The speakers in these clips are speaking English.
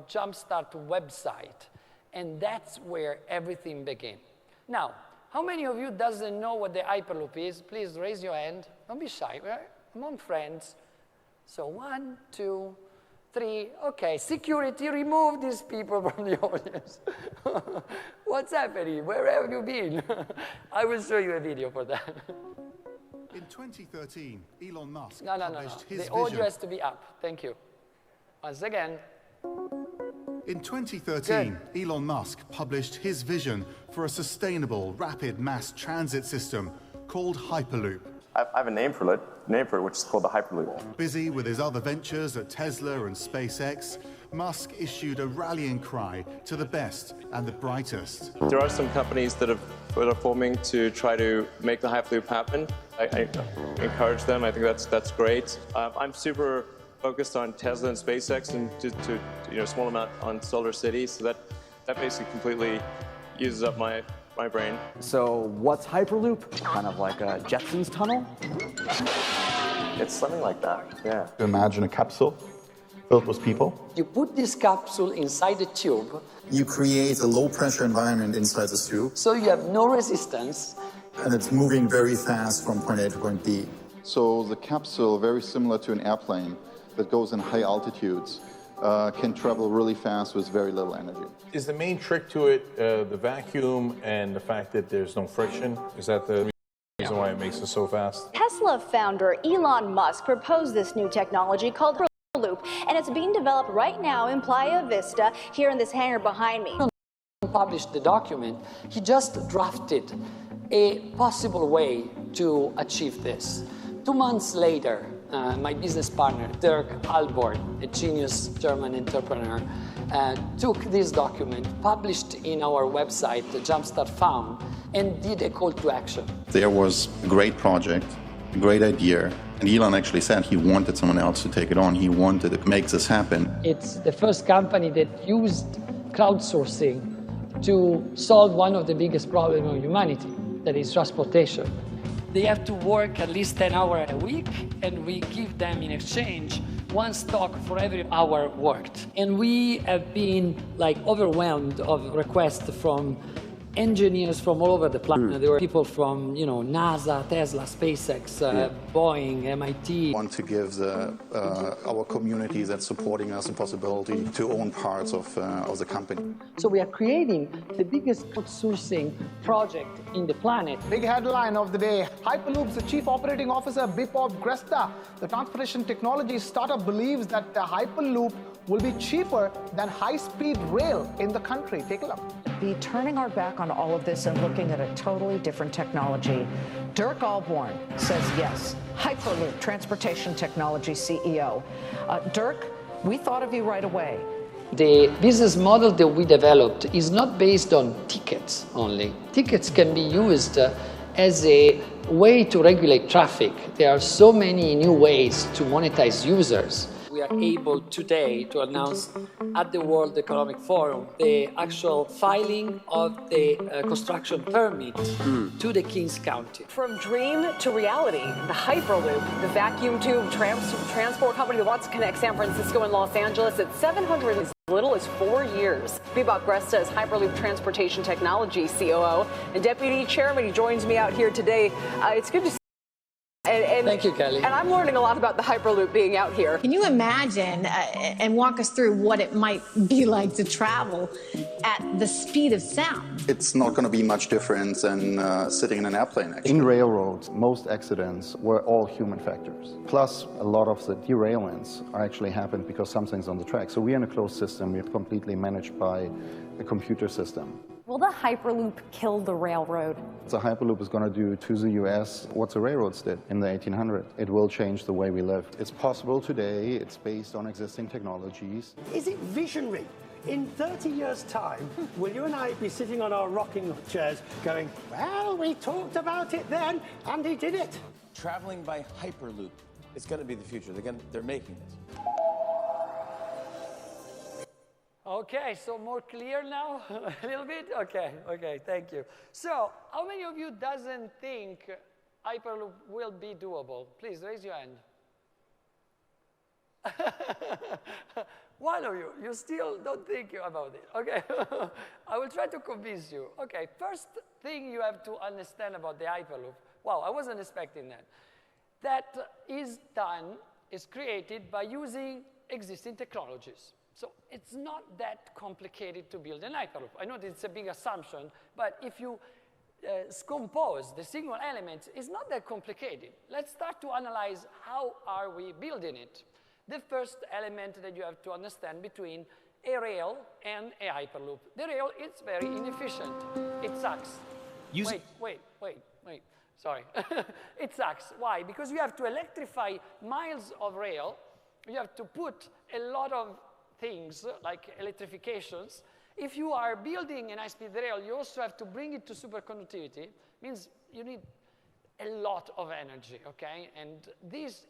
jumpstart website. And that's where everything began. Now, how many of you doesn't know what the Hyperloop is? Please raise your hand. Don't be shy. We're among friends. So 1, 2, 3. OK, security, remove these people from the audience. What's happening? Where have you been? I will show you a video for that. In 2013, Elon Musk No. published his The audio vision. has to be up. Thank you. Once again. In 2013, Elon Musk published his vision for a sustainable, rapid mass transit system called Hyperloop. I have a name for it, which is called the Hyperloop. Busy with his other ventures at Tesla and SpaceX, Musk issued a rallying cry to the best and the brightest. There are some companies that are forming to try to make the Hyperloop happen. I encourage them. I think that's great. I'm super focused on Tesla and SpaceX and to small amount on Solar City. So that basically completely uses up my brain. So what's Hyperloop? Kind of like a Jetsons tunnel? It's something like that, yeah. Imagine a capsule filled with people. You put this capsule inside the tube. You create a low-pressure environment inside this tube. So you have no resistance. And it's moving very fast from point A to point B. So the capsule, very similar to an airplane that goes in high altitudes, can travel really fast with very little energy. Is the main trick to it the vacuum and the fact that there's no friction? Is that the reason why it makes it so fast? Tesla founder Elon Musk proposed this new technology called Hyperloop, and it's being developed right now in Playa Vista, here in this hangar behind me. Published the document, he just drafted a possible way to achieve this. 2 months later, my business partner, Dirk Alborn, a genius German entrepreneur, took this document, published in our website, Jumpstart Found, and did a call to action. There was a great project, a great idea, and Elon actually said he wanted someone else to take it on. He wanted to make this happen. It's the first company that used crowdsourcing to solve one of the biggest problems of humanity, that is transportation. They have to work at least 10 hours a week, and we give them in exchange 1 stock for every hour worked. And we have been overwhelmed of requests from engineers from all over the planet. There were people from, NASA, Tesla, SpaceX, Boeing, MIT. We want to give our community that's supporting us the possibility to own parts of the company. So we are creating the biggest crowdsourcing project in the planet. Big headline of the day, Hyperloop's Chief Operating Officer Bipop Gresta, the transportation technology startup, believes that the Hyperloop will be cheaper than high-speed rail in the country. Take a look. Be turning our back on all of this and looking at a totally different technology. Dirk Alborn says yes. Hyperloop, transportation technology CEO. Dirk, we thought of you right away. The business model that we developed is not based on tickets only. Tickets can be used as a way to regulate traffic. There are so many new ways to monetize users. We are able today to announce at the World Economic Forum the actual filing of the construction permit to the Kings County. From dream to reality, the Hyperloop, the vacuum tube transport company that wants to connect San Francisco and Los Angeles at 700 as little as 4 years. Bipop Gresta is Hyperloop Transportation Technology COO and Deputy Chairman. He joins me out here today. It's good to see. Thank you, Kelly. And I'm learning a lot about the Hyperloop being out here. Can you imagine and walk us through what it might be like to travel at the speed of sound? It's not going to be much different than sitting in an airplane, actually. In railroads, most accidents were all human factors. Plus, a lot of the derailments are actually happened because something's on the track. So we're in a closed system. We're completely managed by a computer system. Will the Hyperloop kill the railroad? The Hyperloop is going to do to the US what the railroads did in the 1800s. It will change the way we live. It's possible today. It's based on existing technologies. Is it visionary? In 30 years' time, will you and I be sitting on our rocking chairs going, well, we talked about it then, and he did it? Traveling by Hyperloop is going to be the future. They're making it. Okay, so more clear now, a little bit? Okay, thank you. So, how many of you doesn't think Hyperloop will be doable? Please raise your hand. One of you, you still don't think about it. Okay, I will try to convince you. Okay, first thing you have to understand about the Hyperloop. Wow, I wasn't expecting that. That is created by using existing technologies. So it's not that complicated to build an Hyperloop. I know that it's a big assumption, but if you compose the single elements, it's not that complicated. Let's start to analyze how are we building it. The first element that you have to understand between a rail and a Hyperloop. The rail is very inefficient. It sucks. Wait. Sorry. It sucks. Why? Because you have to electrify miles of rail. You have to put a lot of things like electrifications. If you are building an high-speed rail, you also have to bring it to superconductivity. Means you need a lot of energy, okay? And this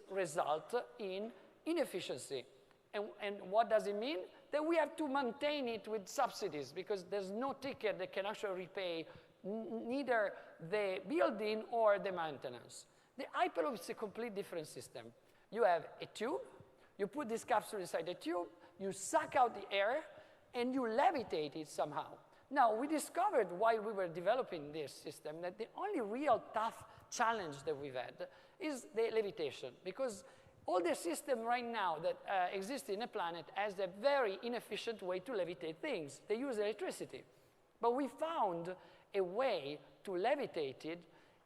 result in inefficiency. And what does it mean? That we have to maintain it with subsidies because there's no ticket that can actually repay neither the building or the maintenance. The Hyperloop is a completely different system. You have a tube, you put this capsule inside the tube, you suck out the air, and you levitate it somehow. Now, we discovered while we were developing this system that the only real tough challenge that we've had is the levitation, because all the system right now that exists in the planet has a very inefficient way to levitate things. They use electricity. But we found a way to levitate it,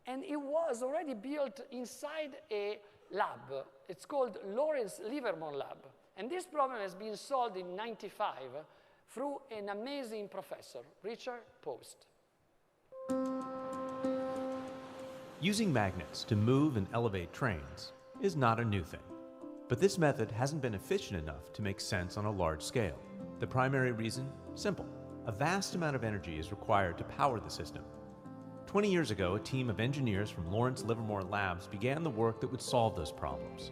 and it was already built inside a lab. It's called Lawrence Livermore Lab. And this problem has been solved in '95 through an amazing professor, Richard Post. Using magnets to move and elevate trains is not a new thing. But this method hasn't been efficient enough to make sense on a large scale. The primary reason? Simple. A vast amount of energy is required to power the system. 20 years ago, a team of engineers from Lawrence Livermore Labs began the work that would solve those problems.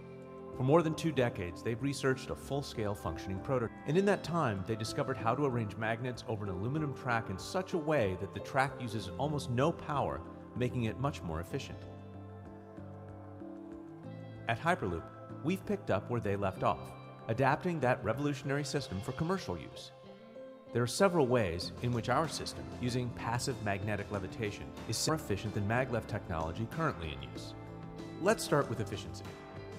For more than 2 decades, they've researched a full-scale functioning prototype. And in that time, they discovered how to arrange magnets over an aluminum track in such a way that the track uses almost no power, making it much more efficient. At Hyperloop, we've picked up where they left off, adapting that revolutionary system for commercial use. There are several ways in which our system, using passive magnetic levitation, is more efficient than maglev technology currently in use. Let's start with efficiency.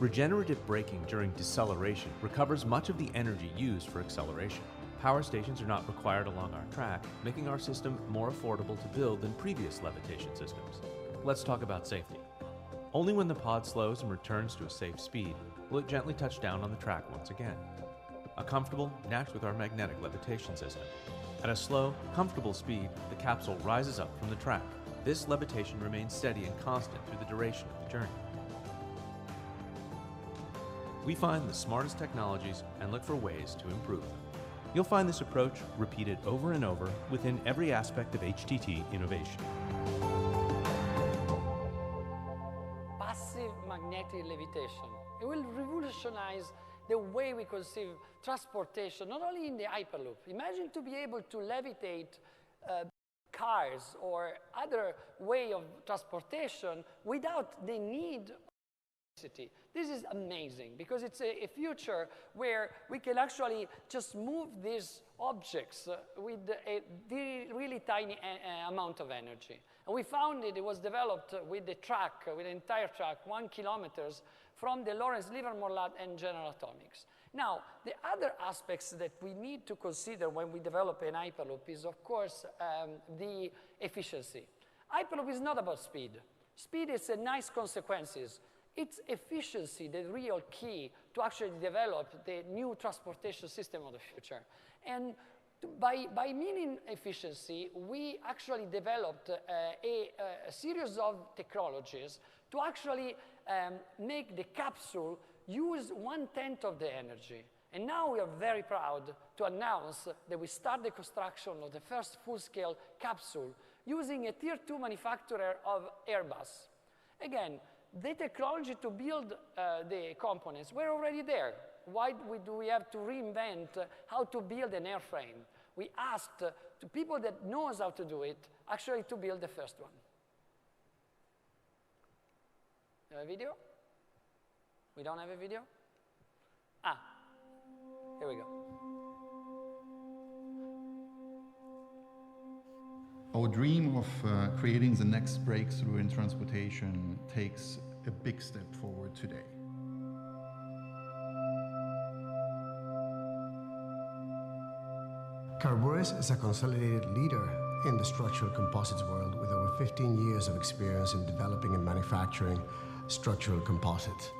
Regenerative braking during deceleration recovers much of the energy used for acceleration. Power stations are not required along our track, making our system more affordable to build than previous levitation systems. Let's talk about safety. Only when the pod slows and returns to a safe speed will it gently touch down on the track once again. A comfortable match with our magnetic levitation system. At a slow, comfortable speed, the capsule rises up from the track. This levitation remains steady and constant through the duration of the journey. We find the smartest technologies and look for ways to improve them. You'll find this approach repeated over and over within every aspect of HTT innovation. Passive magnetic levitation. It will revolutionize the way we conceive transportation, not only in the Hyperloop. Imagine to be able to levitate cars or other way of transportation without the need of electricity. This is amazing because it's a future where we can actually just move these objects with a really tiny amount of energy. And we found it was developed with the track, with the entire track, 1 kilometer from the Lawrence Livermore Lab and General Atomics. Now, the other aspects that we need to consider when we develop an Hyperloop is, of course, the efficiency. Hyperloop is not about speed. Speed is a nice consequences. It's efficiency, the real key to actually develop the new transportation system of the future. And by meaning efficiency, we actually developed a series of technologies to actually make the capsule use 1/10 of the energy. And now we are very proud to announce that we start the construction of the first full-scale capsule using a Tier 2 manufacturer of Airbus. Again, the technology to build the components were already there. Why do we have to reinvent how to build an airframe? We asked to people that knows how to do it actually to build the first one. You have a video? We don't have a video? Ah, here we go. Our dream of creating the next breakthrough in transportation takes a big step forward today. Carburis is a consolidated leader in the structural composites world with over 15 years of experience in developing and manufacturing structural composites.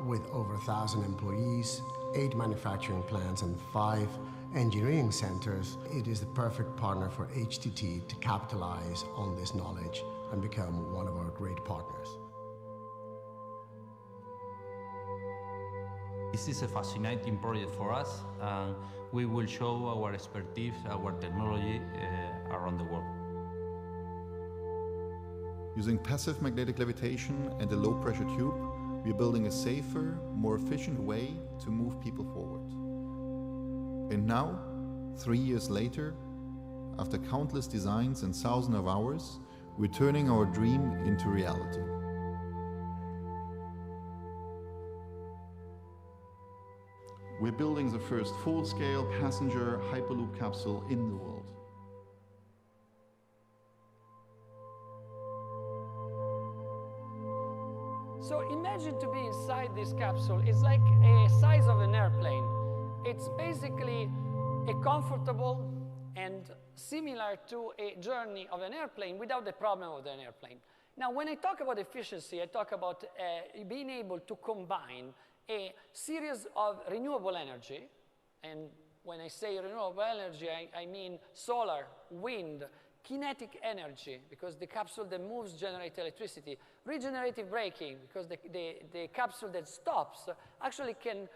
With over 1,000 employees, 8 manufacturing plants and 5 engineering centers, it is the perfect partner for HTT to capitalize on this knowledge and become one of our great partners. This is a fascinating project for us, and we will show our expertise, our technology around the world. Using passive magnetic levitation and a low-pressure tube, we are building a safer, more efficient way to move people forward. And now, 3 years later, after countless designs and thousands of hours, we're turning our dream into reality. We're building the first full-scale passenger Hyperloop capsule in the world. So imagine to be inside this capsule. It's like a size of an airplane. It's basically a comfortable and similar to a journey of an airplane without the problem of an airplane. Now, when I talk about efficiency, I talk about being able to combine a series of renewable energy. And when I say renewable energy, I mean solar, wind, kinetic energy, because the capsule that moves generates electricity, regenerative braking, because the capsule that stops actually can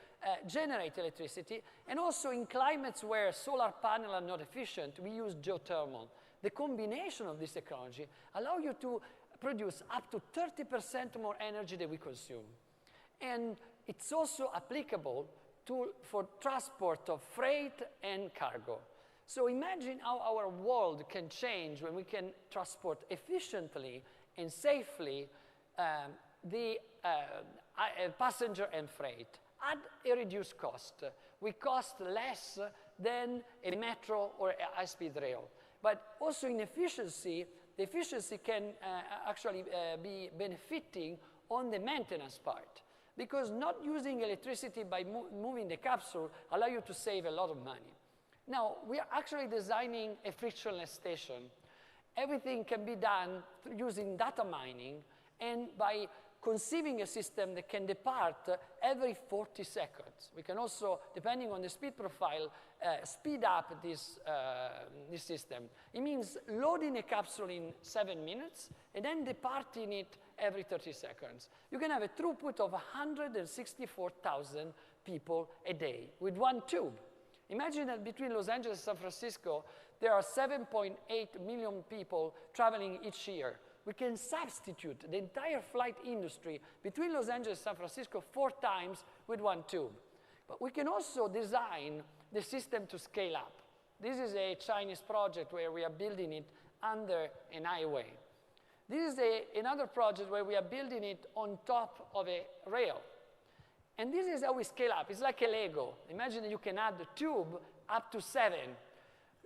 generate electricity, and also in climates where solar panels are not efficient, we use geothermal. The combination of this technology allows you to produce up to 30% more energy than we consume. And it's also applicable for transport of freight and cargo. So imagine how our world can change when we can transport efficiently and safely the passenger and freight at a reduced cost. We cost less than a metro or a high-speed rail. But also in efficiency, the efficiency can actually be benefiting on the maintenance part, because not using electricity by moving the capsule allows you to save a lot of money. Now, we are actually designing a frictionless station. Everything can be done using data mining and by conceiving a system that can depart every 40 seconds. We can also, depending on the speed profile, speed up this system. It means loading a capsule in 7 minutes and then departing it every 30 seconds. You can have a throughput of 164,000 people a day with one tube. Imagine that between Los Angeles and San Francisco, there are 7.8 million people traveling each year. We can substitute the entire flight industry between Los Angeles and San Francisco 4 times with one tube. But we can also design the system to scale up. This is a Chinese project where we are building it under an highway. This is another project where we are building it on top of a rail. And this is how we scale up. It's like a Lego. Imagine that you can add the tube up to 7.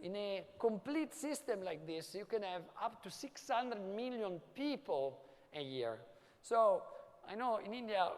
In a complete system like this, you can have up to 600 million people a year. So I know in India,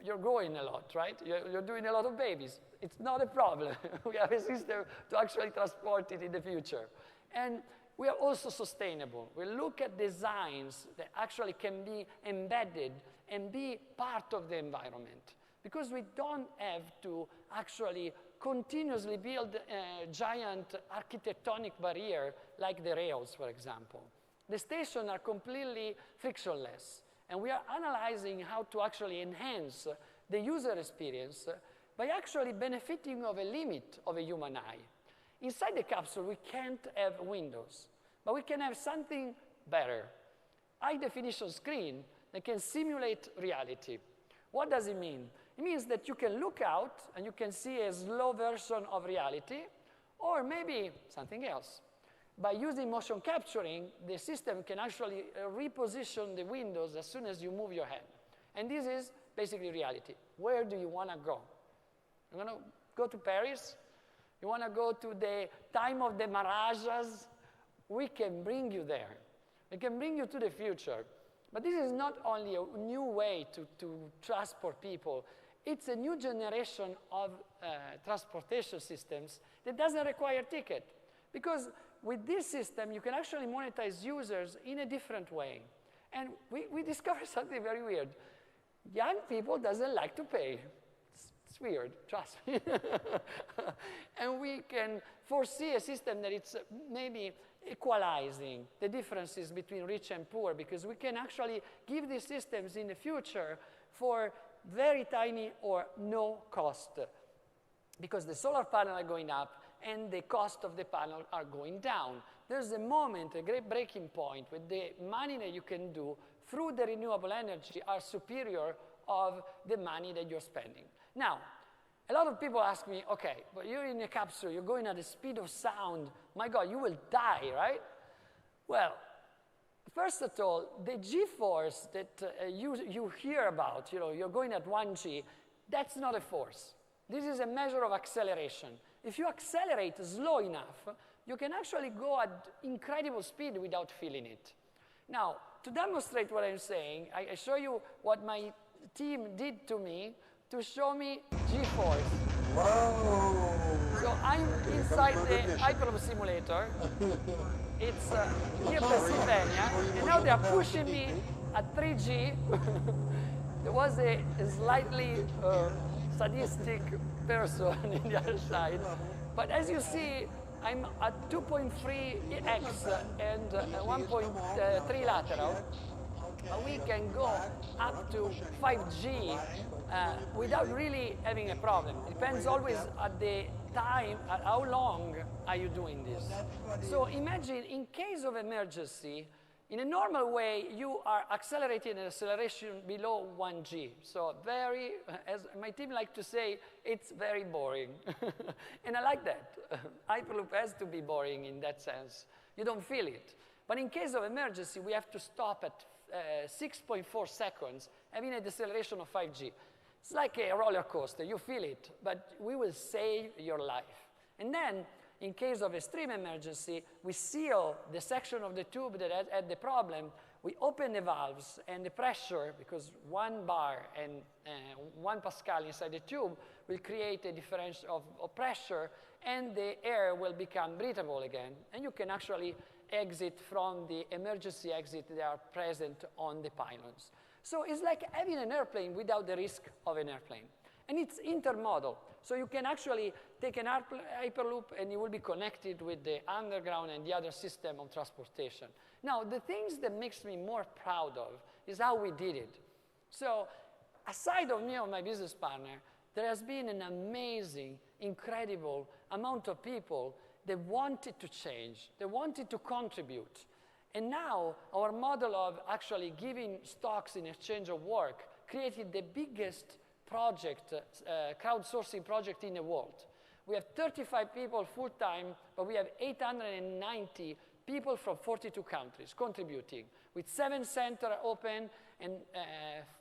you're growing a lot, right? You're doing a lot of babies. It's not a problem. We have a system to actually transport it in the future. And we are also sustainable. We look at designs that actually can be embedded and be part of the environment, because we don't have to actually continuously build a giant architectonic barrier like the rails, for example. The stations are completely frictionless, and we are analyzing how to actually enhance the user experience by actually benefiting of a limit of a human eye. Inside the capsule, we can't have windows, but we can have something better. High-definition screen that can simulate reality. What does it mean? It means that you can look out and you can see a slow version of reality, or maybe something else. By using motion capturing, the system can actually reposition the windows as soon as you move your head. And this is basically reality. Where do you want to go? You want to go to Paris? You want to go to the time of the mirages? we can bring you there. We can bring you to the future. But this is not only a new way to transport people, it's a new generation of transportation systems that doesn't require ticket. Because with this system, you can actually monetize users in a different way. And we discovered something very weird. Young people doesn't like to pay. It's weird, trust me. And we can foresee a system that it's maybe equalizing the differences between rich and poor, because we can actually give these systems in the future for very tiny or no cost, because the solar panels are going up and the cost of the panel are going down. There's a moment, a great breaking point, with the money that you can do through the renewable energy are superior of the money that you're spending. Now, a lot of people ask me, okay, but you're in a capsule, you're going at the speed of sound, my God, you will die, right? Well, first of all, the G-force that you hear about, you're going at 1G, that's not a force. This is a measure of acceleration. If you accelerate slow enough, you can actually go at incredible speed without feeling it. Now, to demonstrate what I'm saying, I show you what my team did to me to show me G-force. Whoa! So I'm inside the Hyperloop simulator. It's near Pennsylvania, and now they're pushing me at 3G. There was a slightly sadistic person in the other side. But as you see, I'm at 2.3x and 1.3 lateral. We can go up to 5G without really having a problem. It depends always at the time, at how long are you doing this. So imagine, in case of emergency, in a normal way, you are accelerating an acceleration below 1G. So very, as my team like to say, it's very boring. And I like that. Hyperloop has to be boring in that sense. You don't feel it. But in case of emergency, we have to stop at 6.4 seconds, having a deceleration of 5G. It's like a roller coaster. You feel it, but we will save your life. And then, in case of extreme emergency, we seal the section of the tube that had the problem. We open the valves, and the pressure, because 1 bar and 1 Pascal inside the tube, will create a difference of pressure, and the air will become breathable again. And you can actually exit from the emergency exit that are present on the pylons. So it's like having an airplane without the risk of an airplane. And it's intermodal. So you can actually take an Hyperloop and you will be connected with the underground and the other system of transportation. Now, the things that makes me more proud of is how we did it. So aside of me and my business partner, there has been an amazing, incredible amount of people that wanted to change, they wanted to contribute. And now our model of actually giving stocks in exchange of work created the biggest project, crowdsourcing project in the world. We have 35 people full-time, but we have 890 people from 42 countries contributing, with 7 centers open and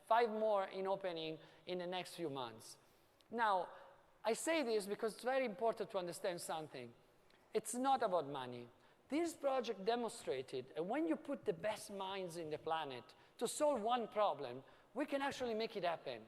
5 more in opening in the next few months. Now, I say this because it's very important to understand something. It's not about money. This project demonstrated, and when you put the best minds in the planet to solve one problem, we can actually make it happen.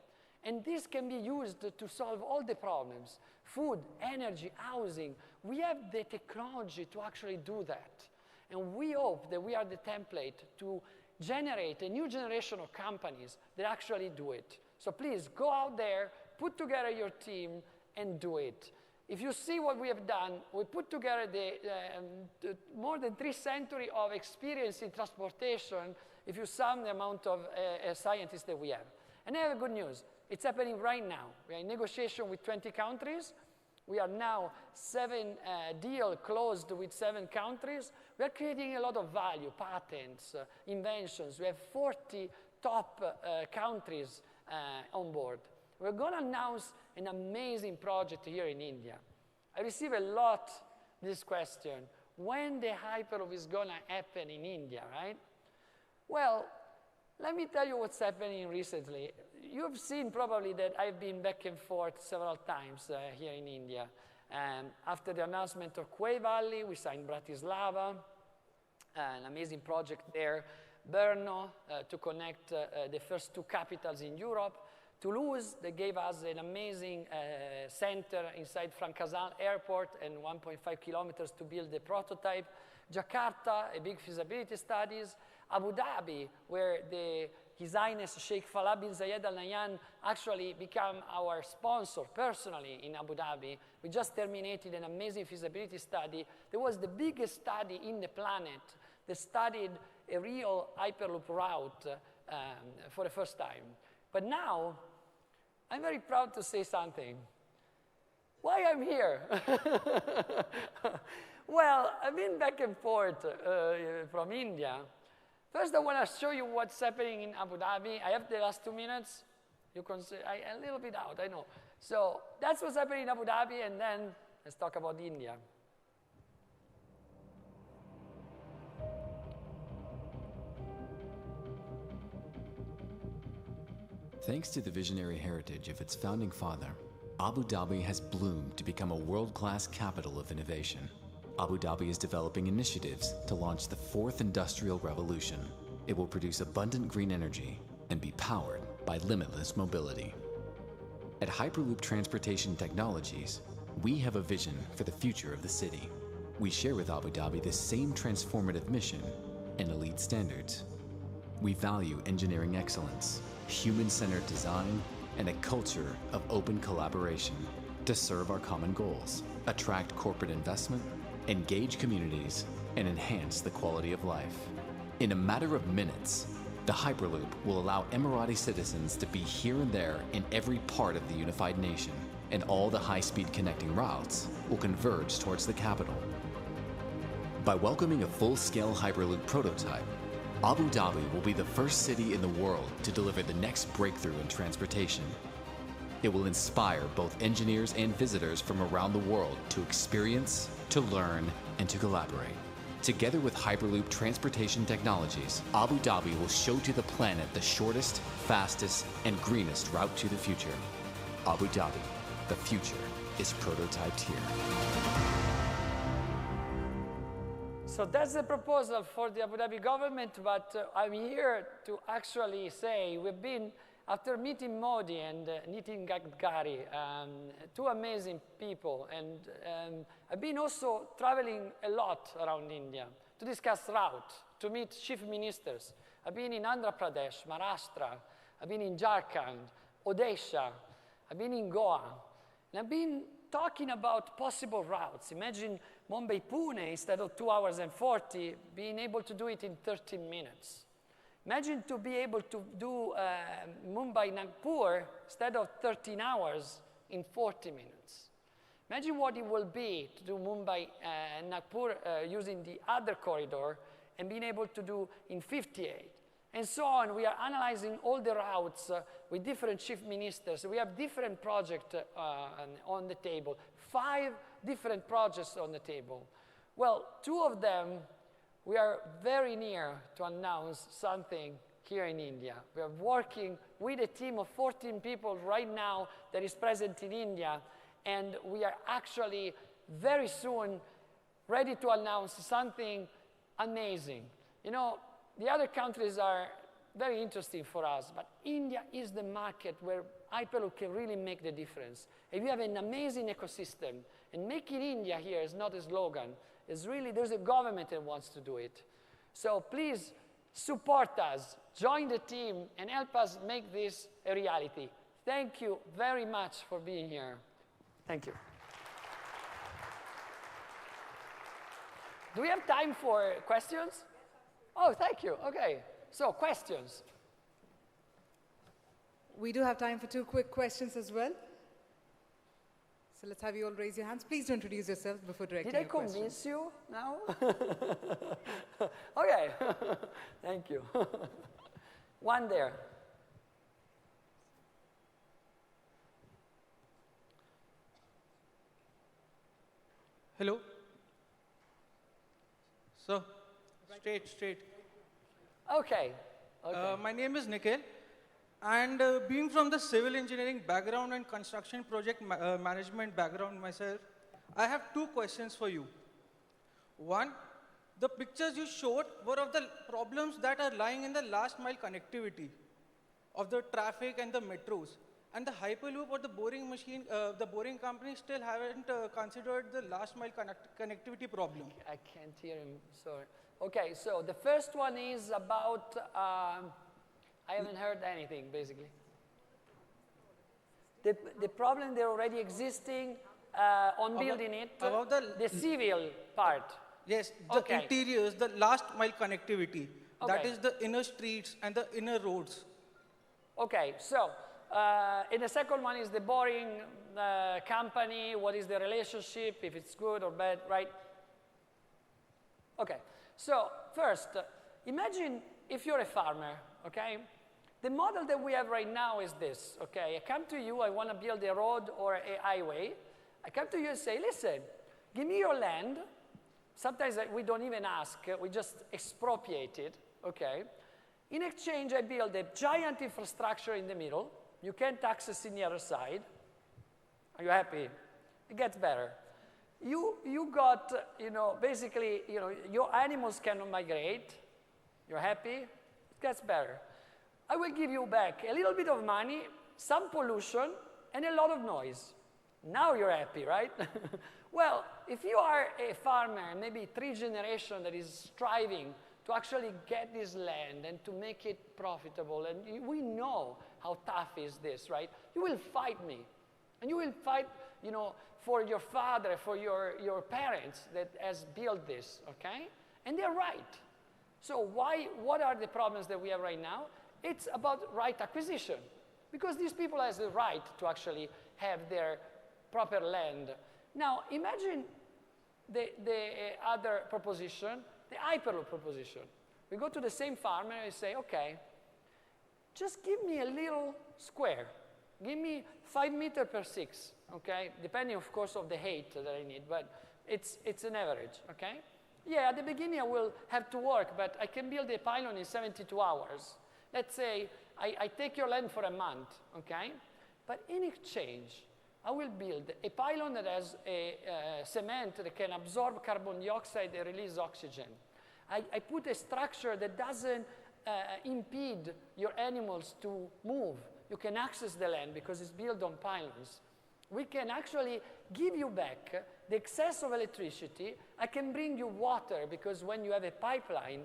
And this can be used to solve all the problems: food, energy, housing. We have the technology to actually do that. And we hope that we are the template to generate a new generation of companies that actually do it. So please go out there, put together your team, and do it. If you see what we have done, we put together the more than 3 centuries of experience in transportation, if you sum the amount of scientists that we have. And I have good news. It's happening right now. We are in negotiation with 20 countries. We are now 7 deals closed with 7 countries. We are creating a lot of value, patents, inventions. We have 40 top countries on board. We're going to announce an amazing project here in India. I receive a lot this question, when the Hyperloop is going to happen in India, right? Well, let me tell you what's happening recently. You've seen probably that I've been back and forth several times here in India. After the announcement of Quay Valley, we signed Bratislava. an amazing project there. Brno, to connect the first two capitals in Europe. Toulouse, they gave us an amazing center inside Francazan Airport and 1.5 kilometers to build the prototype. Jakarta, a big feasibility studies. Abu Dhabi, where His Highness Sheikh Falah bin Zayed Al Nahyan actually became our sponsor personally in Abu Dhabi. We just terminated an amazing feasibility study. That was the biggest study in the planet that studied a real Hyperloop route for the first time. But now, I'm very proud to say something. Why I'm here? Well, I've been back and forth from India. First, I want to show you what's happening in Abu Dhabi. I have the last 2 minutes. You can see, I'm a little bit out, I know. So that's what's happening in Abu Dhabi, and then let's talk about India. Thanks to the visionary heritage of its founding father, Abu Dhabi has bloomed to become a world-class capital of innovation. Abu Dhabi is developing initiatives to launch the fourth industrial revolution. It will produce abundant green energy and be powered by limitless mobility. At Hyperloop Transportation Technologies, we have a vision for the future of the city. We share with Abu Dhabi the same transformative mission and elite standards. We value engineering excellence, human-centered design, and a culture of open collaboration to serve our common goals, attract corporate investment, engage communities, and enhance the quality of life. In a matter of minutes, the Hyperloop will allow Emirati citizens to be here and there in every part of the unified nation, and all the high-speed connecting routes will converge towards the capital. By welcoming a full-scale Hyperloop prototype, Abu Dhabi will be the first city in the world to deliver the next breakthrough in transportation. It will inspire both engineers and visitors from around the world to experience, to learn, and to collaborate. Together with Hyperloop Transportation Technologies, Abu Dhabi will show to the planet the shortest, fastest, and greenest route to the future. Abu Dhabi, the future is prototyped here. So that's the proposal for the Abu Dhabi government, but I'm here to actually say we've been, after meeting Modi and Nitin Gadkari, two amazing people, and I've been also traveling a lot around India to discuss route, to meet chief ministers. I've been in Andhra Pradesh, Maharashtra, I've been in Jharkhand, Odisha, I've been in Goa, and I've been talking about possible routes. Imagine Mumbai-Pune, instead of 2 hours and 40, being able to do it in 13 minutes. Imagine to be able to do Mumbai-Nagpur instead of 13 hours in 40 minutes. Imagine what it will be to do Mumbai-Nagpur using the other corridor and being able to do in 58. And so on. We are analyzing all the routes with different chief ministers. We have different projects on the table, 5 different projects on the table. Well, 2 of them, we are very near to announce something here in India. We are working with a team of 14 people right now that is present in India, and we are actually very soon ready to announce something amazing. You know, the other countries are very interesting for us, but India is the market where Hyperloop can really make the difference. If you have an amazing ecosystem, and Make in India here is not a slogan, it's really, there's a government that wants to do it. So please support us, join the team, and help us make this a reality. Thank you very much for being here. Thank you. Do we have time for questions? Oh, thank you. Okay. So, questions. We do have time for 2 quick questions as well. So let's have you all raise your hands. Please introduce yourselves before directing your questions. Did I convince you now? Okay. Thank you. One there. Hello. So, straight. Okay. My name is Nikhil, and being from the civil engineering background and construction project management background myself, I have 2 questions for you. One, The pictures you showed were of the problems that are lying in the last mile connectivity of the traffic and the metros. And the Hyperloop or the boring machine, the boring company still haven't considered the last mile connectivity problem. I can't hear him, sorry. Okay, so the first one is about, I haven't heard anything, basically. The problem they're already existing on building it, about the civil part. Yes, the interiors, the last mile connectivity. Okay. That is the inner streets and the inner roads. Okay, so, and the second one is the boring company, what is the relationship, if it's good or bad, right? Okay, so first, imagine if you're a farmer, okay? The model that we have right now is this, okay? I come to you, I want to build a road or a highway. I come to you and say, listen, give me your land. Sometimes we don't even ask, we just expropriate it, okay? In exchange, I build a giant infrastructure in the middle. You can't access in the other side. Are you happy? It gets better. You got, basically, your animals cannot migrate. You're happy? It gets better. I will give you back a little bit of money, some pollution, and a lot of noise. Now you're happy, right? Well, if you are a farmer, maybe 3 generations that is striving to actually get this land and to make it profitable, and we know how tough is this, right? You will fight me. And you will fight, for your father, for your parents that has built this, okay? And they're right. So what are the problems that we have right now? It's about right acquisition. Because these people have the right to actually have their proper land. Now, imagine the other proposition, the Hyperloop proposition. We go to the same farmer and say, okay, just give me a little square. Give me 5 meters per 6, okay? Depending, of course, of the height that I need, but it's an average, okay? Yeah, at the beginning I will have to work, but I can build a pylon in 72 hours. Let's say I take your land for a month, okay? But in exchange, I will build a pylon that has a cement that can absorb carbon dioxide and release oxygen. I put a structure that doesn't impede your animals to move. You can access the land because it's built on pylons. We can actually give you back the excess of electricity. I can bring you water because when you have a pipeline,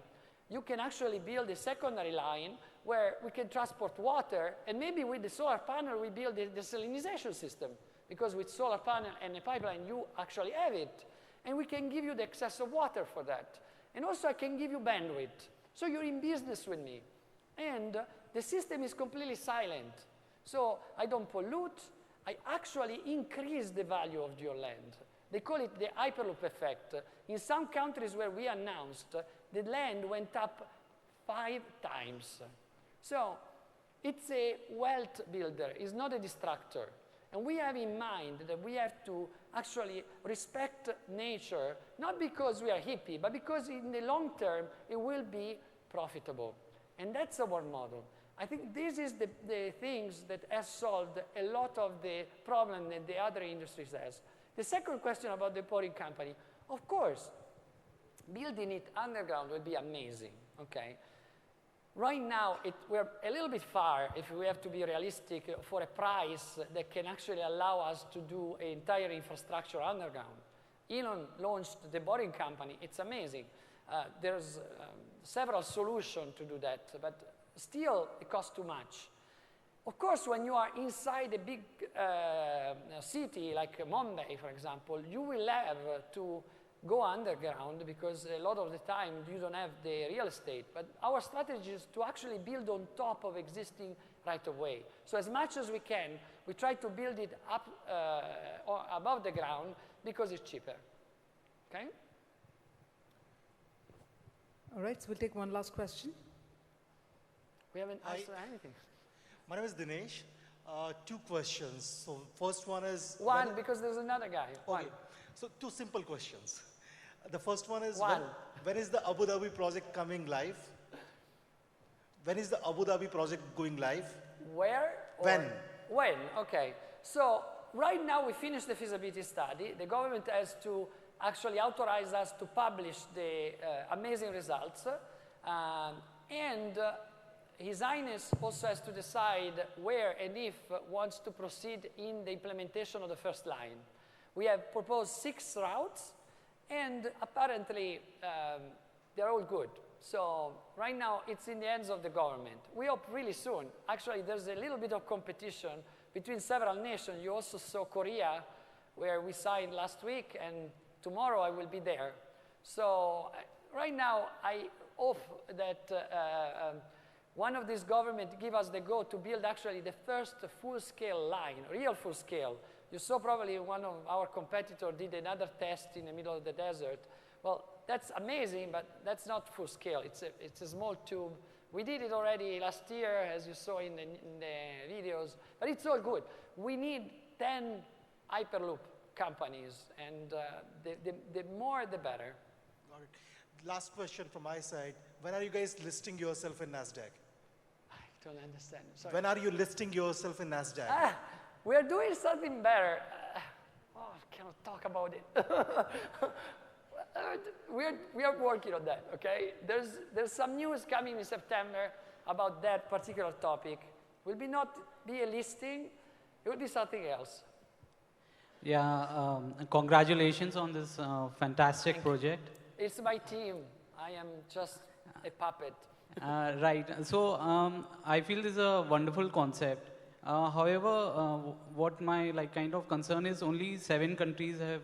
you can actually build a secondary line where we can transport water, and maybe with the solar panel we build the desalinization system, because with solar panel and a pipeline you actually have it, and we can give you the excess of water for that. And also I can give you bandwidth, so you're in business with me. And the system is completely silent, so I don't pollute, I actually increase the value of your land. They call it the Hyperloop effect. In some countries where we announced, the land went up 5 times. So it's a wealth builder, it's not a distractor. And we have in mind that we have to actually respect nature, not because we are hippie, but because in the long term, it will be profitable. And that's our model. I think this is the things that has solved a lot of the problem that the other industries has. The second question about the boring company, of course, building it underground would be amazing, okay? Right now, we're a little bit far, if we have to be realistic, for a price that can actually allow us to do an entire infrastructure underground. Elon launched the boring company. It's amazing. There's several solutions to do that, but still it costs too much. Of course, when you are inside a big city like Mumbai, for example, you will have to go underground because a lot of the time you don't have the real estate. But our strategy is to actually build on top of existing right-of-way. So as much as we can, we try to build it up or above the ground because it's cheaper. Okay? All right, so we'll take one last question. We haven't answered anything. My name is Dinesh. 2 questions. So first one is... One, because there's another guy. One. Okay. So 2 simple questions. The first one is, One. when is the Abu Dhabi project coming live? When is the Abu Dhabi project going live? Where? When? When, okay. So right now we finished the feasibility study. The government has to actually authorized us to publish the amazing results. And His Highness also has to decide where and if wants to proceed in the implementation of the first line. We have proposed 6 routes, and apparently they're all good. So right now it's in the hands of the government. We hope really soon. Actually, there's a little bit of competition between several nations. You also saw Korea, where we signed last week, and tomorrow I will be there. So right now I hope that one of these governments give us the go to build actually the first full-scale line, real full-scale. You saw probably one of our competitors did another test in the middle of the desert. Well, that's amazing, but that's not full-scale. It's a small tube. We did it already last year, as you saw in the videos, but it's all good. We need 10 Hyperloop companies, and the more, the better. Got it. Last question from my side. When are you guys listing yourself in NASDAQ? I don't understand. Sorry. When are you listing yourself in NASDAQ? We're doing something better. I cannot talk about it. We are working on that, okay? There's some news coming in September about that particular topic. Will not be a listing, it will be something else. Yeah, congratulations on this fantastic project. It's my team. I am just a puppet. Right. So I feel this is a wonderful concept. However, what my kind of concern is only 7 countries have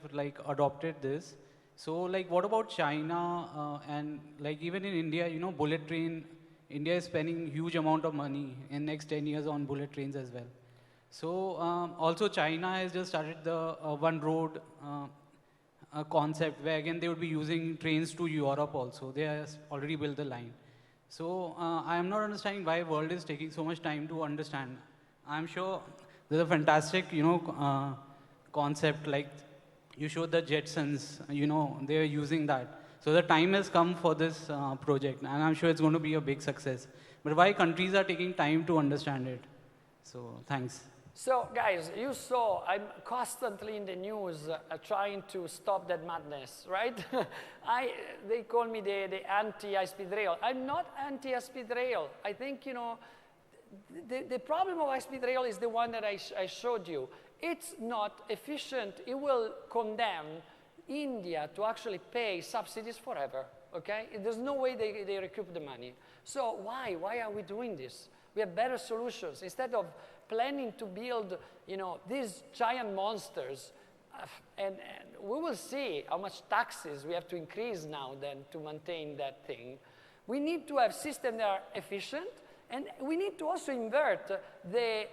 adopted this. So what about China and even in India, bullet train, India is spending huge amount of money in next 10 years on bullet trains as well. So also China has just started the one road concept where again they would be using trains to Europe also. They have already built the line. So I am not understanding why world is taking so much time to understand. I'm sure there's a fantastic, concept like you showed the Jetsons, they are using that. So the time has come for this project, and I'm sure it's going to be a big success. But why countries are taking time to understand it? So thanks. So guys, you saw I'm constantly in the news trying to stop that madness, right? They call me the anti-high-speed rail. I'm not anti-high-speed rail. I think, the problem of high-speed rail is the one that I showed you. It's not efficient. It will condemn India to actually pay subsidies forever, okay? There's no way they recoup the money. So why? Why are we doing this? We have better solutions. Instead of planning to build, these giant monsters, and we will see how much taxes we have to increase now then to maintain that thing. We need to have systems that are efficient, and we need to also invert the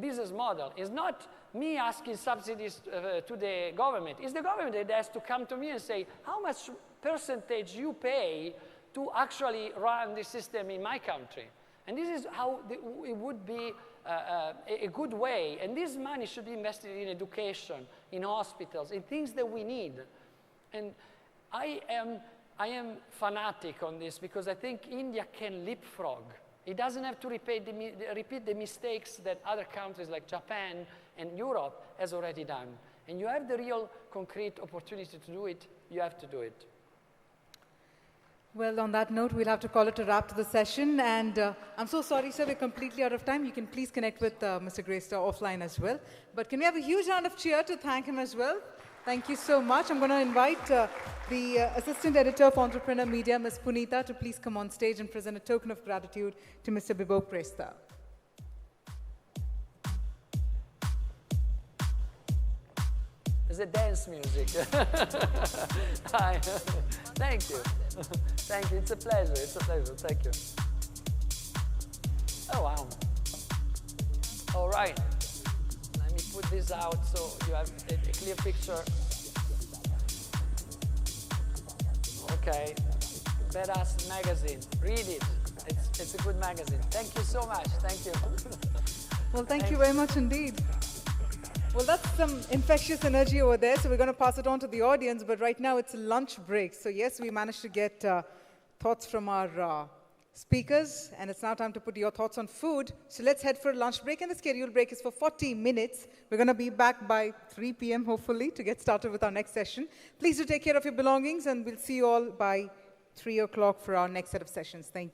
business model. It's not me asking subsidies to the government. It's the government that has to come to me and say, how much percentage you pay to actually run the system in my country? And this is how it would be a good way. And this money should be invested in education, in hospitals, in things that we need. And I am fanatic on this because I think India can leapfrog. It doesn't have to repeat the mistakes that other countries like Japan and Europe has already done. And you have the real concrete opportunity to do it, you have to do it. Well, on that note, we'll have to call it a wrap to the session. And I'm so sorry, sir, we're completely out of time. You can please connect with Mr. Greystar offline as well. But can we have a huge round of cheer to thank him as well? Thank you so much. I'm going to invite the Assistant Editor of Entrepreneur Media, Ms. Punita, to please come on stage and present a token of gratitude to Mr. Bibop Greystar. It's a dance music. Hi. Thank you. Thank you. It's a pleasure. It's a pleasure. Thank you. Oh, wow. All right. Let me put this out so you have a clear picture. Okay. Badass magazine. Read it. It's a good magazine. Thank you so much. Thank you. Well, thank you very much indeed. Well, that's some infectious energy over there, so we're going to pass it on to the audience, but right now it's a lunch break. So yes, we managed to get thoughts from our speakers, and it's now time to put your thoughts on food. So let's head for a lunch break, and the scheduled break is for 40 minutes. We're going to be back by 3 p.m., hopefully, to get started with our next session. Please do take care of your belongings, and we'll see you all by 3 o'clock for our next set of sessions. Thank you.